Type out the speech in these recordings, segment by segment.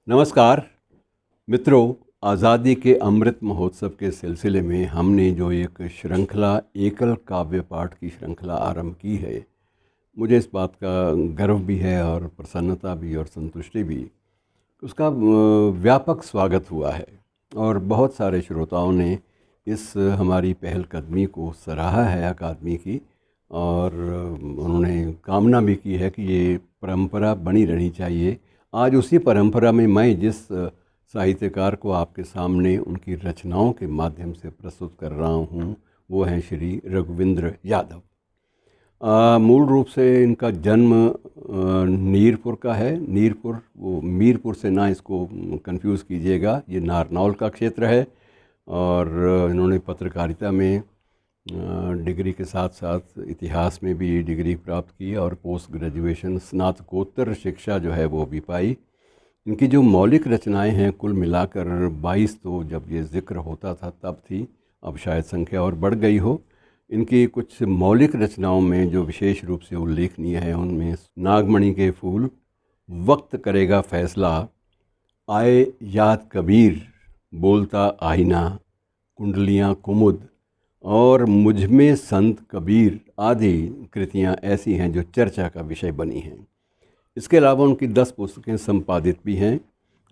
नमस्कार मित्रों। आज़ादी के अमृत महोत्सव के सिलसिले में हमने जो एक श्रृंखला एकल काव्य पाठ की श्रृंखला आरंभ की है, मुझे इस बात का गर्व भी है और प्रसन्नता भी और संतुष्टि भी। उसका व्यापक स्वागत हुआ है और बहुत सारे श्रोताओं ने इस हमारी पहलकदमी को सराहा है अकादमी की, और उन्होंने कामना भी की है कि ये परंपरा बनी रहनी चाहिए। आज उसी परंपरा में मैं जिस साहित्यकार को आपके सामने उनकी रचनाओं के माध्यम से प्रस्तुत कर रहा हूँ, वो हैं श्री रघुवींद्र यादव। मूल रूप से इनका जन्म नीरपुर का है। नीरपुर, वो मीरपुर से ना इसको कंफ्यूज कीजिएगा, ये नारनौल का क्षेत्र है। और इन्होंने पत्रकारिता में डिग्री के साथ साथ इतिहास में भी डिग्री प्राप्त की और पोस्ट ग्रेजुएशन स्नातकोत्तर शिक्षा जो है वो भी पाई। इनकी जो मौलिक रचनाएं हैं कुल मिलाकर 22, तो जब ये जिक्र होता था तब थी, अब शायद संख्या और बढ़ गई हो। इनकी कुछ मौलिक रचनाओं में जो विशेष रूप से उल्लेखनीय है उनमें नागमणि के फूल, वक्त करेगा फैसला, आए याद कबीर, बोलता आईना, कुंडलियाँ कुमुद और मुझमें संत कबीर आदि कृतियाँ ऐसी हैं जो चर्चा का विषय बनी हैं। इसके अलावा उनकी 10 पुस्तकें संपादित भी हैं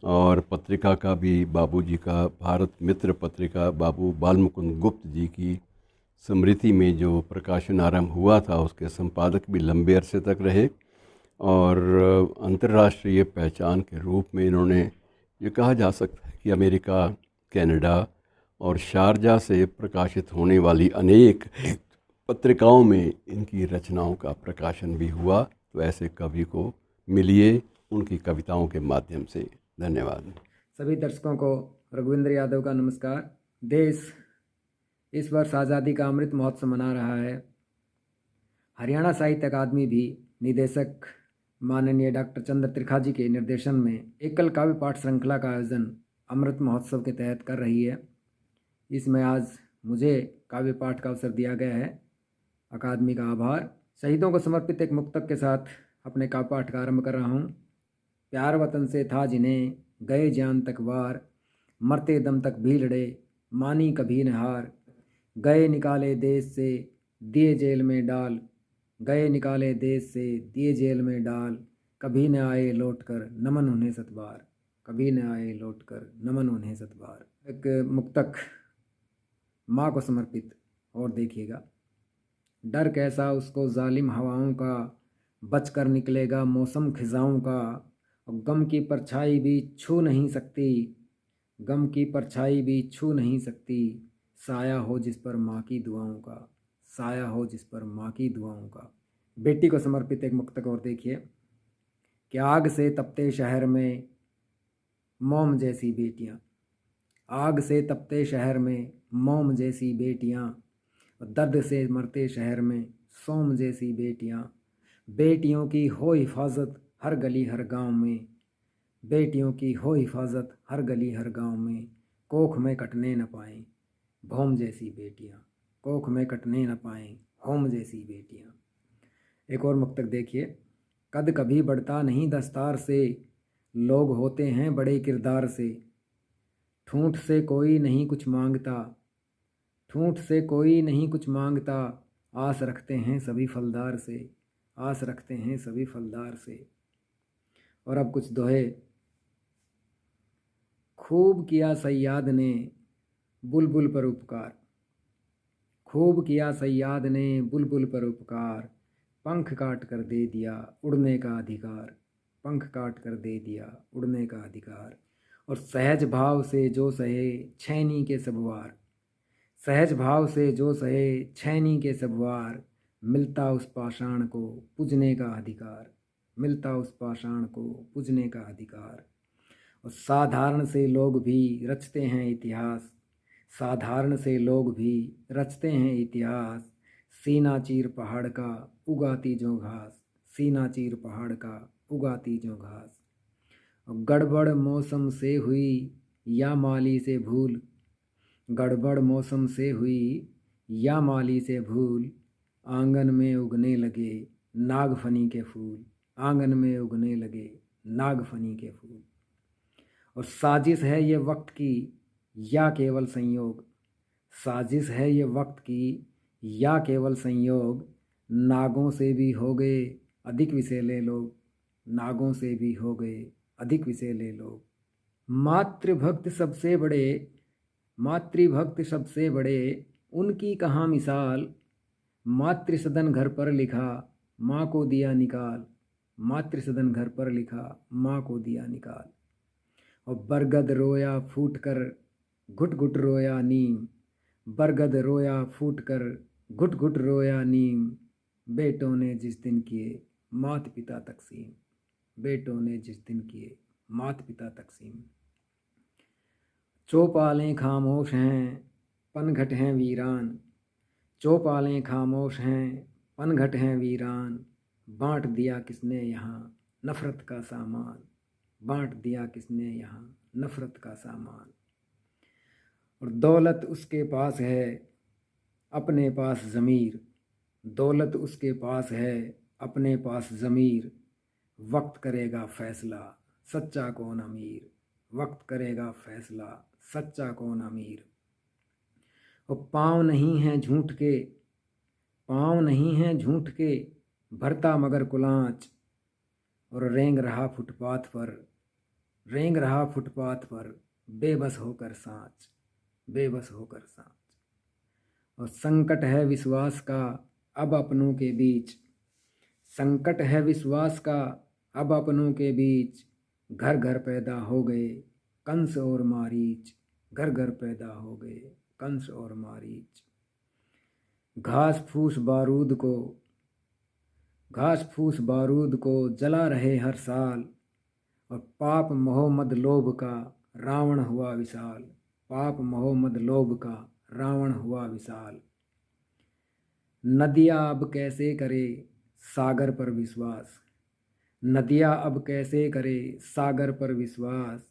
और पत्रिका का भी बाबूजी का भारत मित्र पत्रिका बाबू बालमुकुंद गुप्त जी की स्मृति में जो प्रकाशन आरंभ हुआ था उसके संपादक भी लंबे अरसे तक रहे। और अंतर्राष्ट्रीय पहचान के रूप में इन्होंने, ये कहा जा सकता है कि अमेरिका, कनाडा और शारजा से प्रकाशित होने वाली अनेक पत्रिकाओं में इनकी रचनाओं का प्रकाशन भी हुआ। तो ऐसे कवि को मिलिए उनकी कविताओं के माध्यम से। धन्यवाद। सभी दर्शकों को रघुवींद्र यादव का नमस्कार। देश इस वर्ष आज़ादी का अमृत महोत्सव मना रहा है। हरियाणा साहित्य अकादमी भी निदेशक माननीय डॉक्टर चंद्र त्रिखा जी के निर्देशन में एकल काव्य पाठ श्रृंखला का आयोजन अमृत महोत्सव के तहत कर रही है। इसमें आज मुझे काव्य पाठ का अवसर दिया गया है। अकादमी का आभार। शहीदों को समर्पित एक मुक्तक के साथ अपने काव्य पाठ का आरंभ कर रहा हूँ। प्यार वतन से था जिन्हें, गए जान तक वार, मरते दम तक भी लड़े, मानी कभी न हार, गए निकाले देश से, दिए जेल में डाल, गए निकाले देश से, दिए जेल में डाल, कभी न आए लौट कर, नमन उन्हें सतबार, कभी न आए लौट कर, नमन उन्हें सतबार। एक मुक्तक माँ को समर्पित। और देखिएगा। डर कैसा उसको जालिम हवाओं का, बच कर निकलेगा मौसम खिजाओं का, और गम की परछाई भी छू नहीं सकती, गम की परछाई भी छू नहीं सकती, साया हो जिस पर माँ की दुआओं का, साया हो जिस पर माँ की दुआओं का। बेटी को समर्पित एक मुक्तक और देखिए कि आग से तपते शहर में मोम जैसी बेटियाँ, आग से तपते शहर में मोम जैसी बेटियाँ, दर्द से मरते शहर में सोम जैसी बेटियाँ, बेटियों की हो हिफाजत हर गली हर गांव में, बेटियों की हो हिफाजत हर गली हर गांव में, कोख में कटने न पाएं भौम जैसी बेटियाँ, कोख में कटने न पाएं होम जैसी बेटियाँ। एक और मुक्तक देखिए। कद कभी बढ़ता नहीं दस्तार से, लोग होते हैं बड़े किरदार से, ठूंठ से कोई नहीं कुछ मांगता, ठूंठ से कोई नहीं कुछ मांगता, आस रखते हैं सभी फलदार से, आस रखते हैं सभी फलदार से। और अब कुछ दोहे। खूब किया सैयाद ने बुलबुल पर उपकार, खूब किया सैयाद ने बुलबुल पर उपकार, पंख काट कर दे दिया उड़ने का अधिकार, पंख काट कर दे दिया उड़ने का अधिकार। और सहज भाव से जो सहे छैनी के सबवार, सहज भाव से जो सहे छैनी के सबवार, मिलता उस पाषाण को पूजने का अधिकार, मिलता उस पाषाण को पूजने का अधिकार। और साधारण से लोग भी रचते हैं इतिहास, साधारण से लोग भी रचते हैं इतिहास, सीना चीर पहाड़ का उगाती जो घास, सीना चीर पहाड़ का उगाती जो घास। गड़बड़ मौसम से हुई या माली से भूल, गड़बड़ मौसम से हुई या माली से भूल, आंगन में उगने लगे नागफनी के फूल, आंगन में उगने लगे नागफनी के फूल। और साजिश है ये वक्त की या केवल संयोग, साजिश है ये वक्त की या केवल संयोग, नागों से भी हो गए अधिक विषैले लोग, नागों से भी हो गए अधिक विषैले लोग। मातृभक्त सबसे बड़े, मातृभक्त सबसे बड़े, उनकी कहाँ मिसाल, मातृसदन घर पर लिखा माँ को दिया निकाल, मातृसदन घर पर लिखा माँ को दिया निकाल। और बरगद रोया फूट कर घुट घुट रोया नीम, बरगद रोया फूट कर घुट घुट रोया नीम, बेटों ने जिस दिन किए मात पिता तकसीम, बेटों ने जिस दिन किए मात पिता तकसीम। चौपालें खामोश हैं पनघट हैं वीरान, चौपालें खामोश हैं पनघट हैं वीरान, बांट दिया किसने यहाँ नफ़रत का सामान, बांट दिया किसने यहाँ नफ़रत का सामान। और दौलत उसके पास है अपने पास ज़मीर, दौलत उसके पास है अपने पास ज़मीर, वक्त करेगा फ़ैसला सच्चा कौन अमीर, वक्त करेगा फ़ैसला सच्चा कौन अमीर। और पाँव नहीं हैं झूठ के, पाँव नहीं हैं झूठ के, भरता मगर कुलांच, और रेंग रहा फुटपाथ पर, रेंग रहा फुटपाथ पर, बेबस होकर सांच, बेबस होकर सांच। और संकट है विश्वास का अब अपनों के बीच, संकट है विश्वास का अब अपनों के बीच, घर घर पैदा हो गए कंस और मारीच, घर घर पैदा हो गए कंस और मारीच। घास फूस बारूद को, घास फूस बारूद को जला रहे हर साल, और पाप मोहम्मद लोभ का रावण हुआ विशाल, पाप मोहम्मद लोभ का रावण हुआ विशाल। नदियाँ अब कैसे करे सागर पर विश्वास, नदियाँ अब कैसे करे सागर पर विश्वास,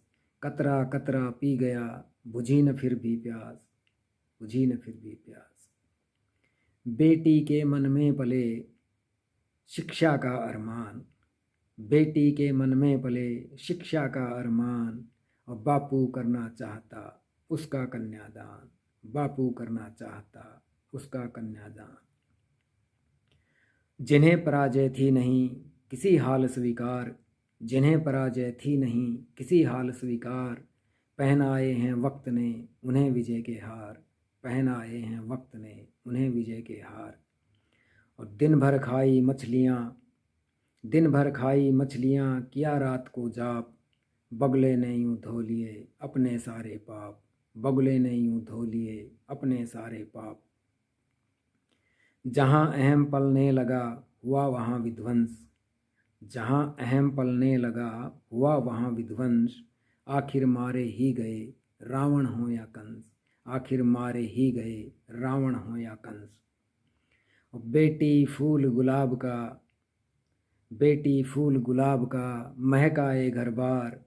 कतरा कतरा पी गया बुझी न फिर भी प्यास, बुझी न फिर भी प्यास। बेटी के मन में पले शिक्षा का अरमान, बेटी के मन में पले शिक्षा का अरमान, और बापू करना चाहता उसका कन्यादान, बापू करना चाहता उसका कन्यादान। जिन्हें पराजय थी नहीं किसी हाल स्वीकार, जिन्हें पराजय थी नहीं किसी हाल स्वीकार, पहनाए हैं वक्त ने उन्हें विजय के हार, पहनाए हैं वक्त ने उन्हें विजय के हार। और दिन भर खाई मछलियाँ, दिन भर खाई मछलियाँ किया रात को जाप, बगले ने यूँ धो लिए अपने सारे पाप, बगले ने यूँ धो लिए अपने सारे पाप। जहाँ अहम पलने लगा हुआ वहाँ विध्वंस, जहाँ अहम पलने लगा हुआ वहाँ विध्वंस, आखिर मारे ही गए रावण हो या कंस, आखिर मारे ही गए रावण हो या कंस। बेटी फूल गुलाब का, बेटी फूल गुलाब का महकाए घर बार,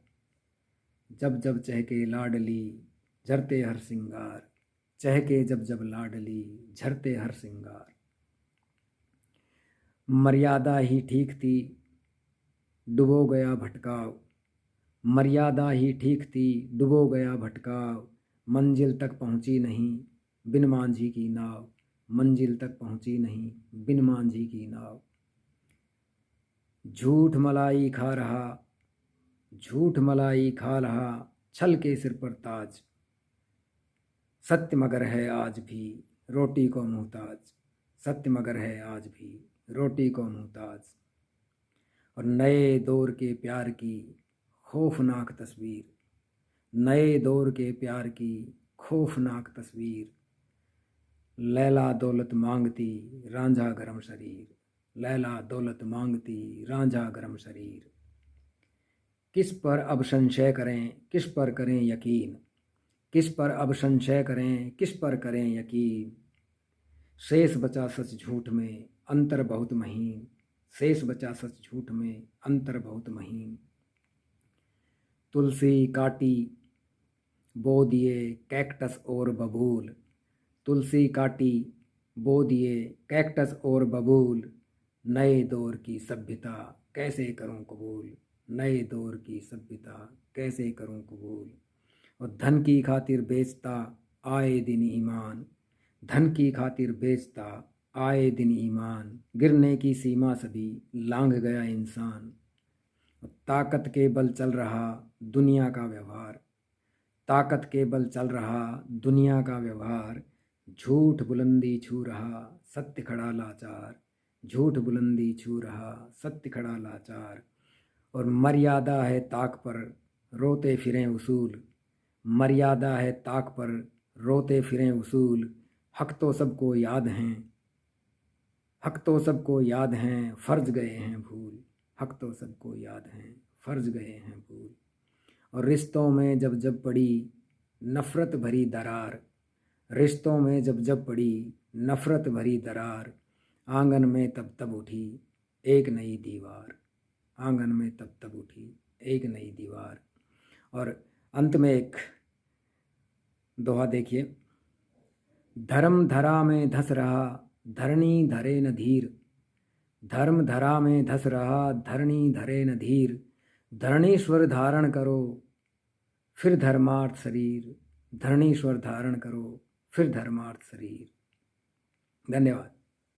जब जब चहके लाडली झरते हर सिंगार, चहके जब जब लाडली झरते हर सिंगार। मर्यादा ही ठीक थी डुबो गया भटकाव, मर्यादा ही ठीक थी डुबो गया भटकाव, मंजिल तक पहुँची नहीं बिन मांझी की नाव, मंजिल तक पहुँची नहीं बिन मांझी की नाव। झूठ मलाई खा रहा, झूठ मलाई खा रहा छल के सिर पर ताज, सत्य मगर है आज भी रोटी को मुहताज, सत्य मगर है आज भी रोटी को मुहताज। और नए दौर के प्यार की खौफनाक तस्वीर, नए दौर के प्यार की खौफनाक तस्वीर, लैला दौलत मांगती रांझा गरम शरीर, लैला दौलत मांगती रांझा गरम शरीर। किस पर अब संशय करें किस पर करें यकीन, किस पर अब संशय करें किस पर करें यकीन, शेष बचा सच झूठ में अंतर बहुत महीन, शेष बचा सच झूठ में अंतर बहुत महीन। तुलसी काटी बो दिए कैक्टस और बबूल, तुलसी काटी बो दिए कैक्टस और बबूल, नए दौर की सभ्यता कैसे करूं कबूल, नए दौर की सभ्यता कैसे करूं कबूल। और धन की खातिर बेचता आए दिन ईमान, धन की खातिर बेचता आए दिन ईमान, गिरने की सीमा सभी लांघ गया इंसान। ताकत के बल चल रहा दुनिया का व्यवहार, ताकत के बल चल रहा दुनिया का व्यवहार, झूठ बुलंदी छू रहा सत्य खड़ा लाचार, झूठ बुलंदी छू रहा सत्य खड़ा लाचार। और मर्यादा है ताक पर रोते फिरें उसूल, मर्यादा है ताक पर रोते फिरें उसूल। हक तो सबको याद हैं, हक तो सबको याद हैं, फर्ज गए हैं भूल, हक तो सबको याद हैं, फर्ज गए हैं भूल। और रिश्तों में जब जब पड़ी नफ़रत भरी दरार, रिश्तों में जब जब पड़ी नफ़रत भरी दरार, आंगन में तब तब उठी एक नई दीवार, आंगन में तब तब उठी एक नई दीवार। और अंत में एक दोहा देखिए। धर्म धरा में धस रहा धरणी धरे न धीर, धर्म धरा में धस रहा धरणी धरे न धीर। धरणीश्वर धारण करो फिर धर्मार्थ शरीर, धरणीश्वर धारण करो फिर धर्मार्थ शरीर। धन्यवाद।